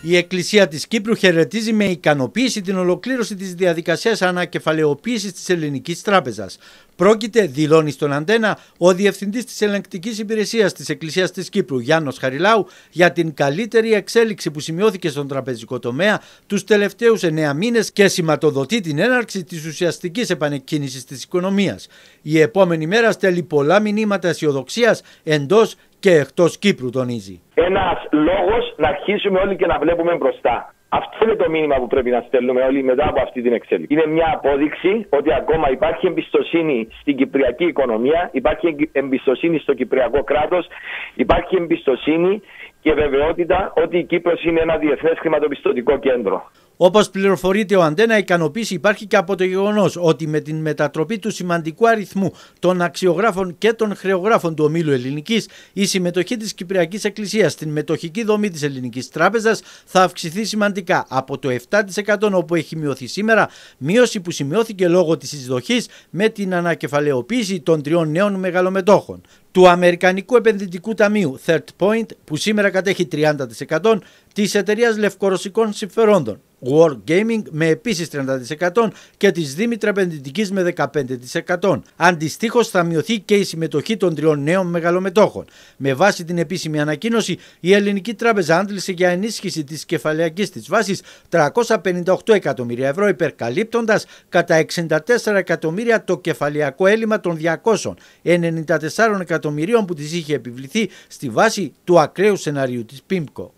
Η Εκκλησία της Κύπρου χαιρετίζει με ικανοποίηση την ολοκλήρωση της διαδικασίας ανακεφαλαιοποίησης της Ελληνικής Τράπεζας. Πρόκειται, δηλώνει στον Αντένα, ο Διευθυντής της Ελεγκτικής Υπηρεσίας της Εκκλησίας της Κύπρου, Γιάννος Χαριλάου, για την καλύτερη εξέλιξη που σημειώθηκε στον τραπεζικό τομέα τους τελευταίους 9 μήνες και σηματοδοτεί την έναρξη της ουσιαστικής επανεκκίνησης της οικονομίας. Η επόμενη μέρα στέλνει πολλά μηνύματα αισιοδοξίας εντός και εκτός Κύπρου, τονίζει. Ένας λόγος να αρχίσουμε όλοι και να βλέπουμε μπροστά. Αυτό είναι το μήνυμα που πρέπει να στέλνουμε όλοι μετά από αυτή την εξέλιξη. Είναι μια απόδειξη ότι ακόμα υπάρχει εμπιστοσύνη στην κυπριακή οικονομία, υπάρχει εμπιστοσύνη στο κυπριακό κράτος, υπάρχει εμπιστοσύνη και βεβαιότητα ότι η Κύπρος είναι ένα διεθνές χρηματοπιστωτικό κέντρο. Όπως πληροφορείται ο Αντένα, ικανοποίηση υπάρχει και από το γεγονός ότι με την μετατροπή του σημαντικού αριθμού των αξιογράφων και των χρεογράφων του ομίλου Ελληνικής, η συμμετοχή της Κυπριακής Εκκλησίας στην μετοχική δομή της Ελληνικής Τράπεζας θα αυξηθεί σημαντικά από το 7% όπου έχει μειωθεί σήμερα, μείωση που σημειώθηκε λόγω της εισδοχής με την ανακεφαλαιοποίηση των 3 νέων μεγαλομετόχων. Του Αμερικανικού Επενδυτικού Ταμείου Third Point, που σήμερα κατέχει 30%, της εταιρείας λευκορωσικών συμφερόντων War Gaming με επίσης 30% και της Δήμητρα Επενδυτικής με 15%. Αντιστοίχως θα μειωθεί και η συμμετοχή των 3 νέων μεγαλομετόχων. Με βάση την επίσημη ανακοίνωση, η Ελληνική Τράπεζα άντλησε για ενίσχυση της κεφαλαιακής της βάσης 358 εκατομμύρια ευρώ, υπερκαλύπτοντας κατά 64 εκατομμύρια το κεφαλαιακό έλλειμμα των 294 εκατομμυρίων που της είχε επιβληθεί στη βάση του ακραίου σενάριου της PIMCO.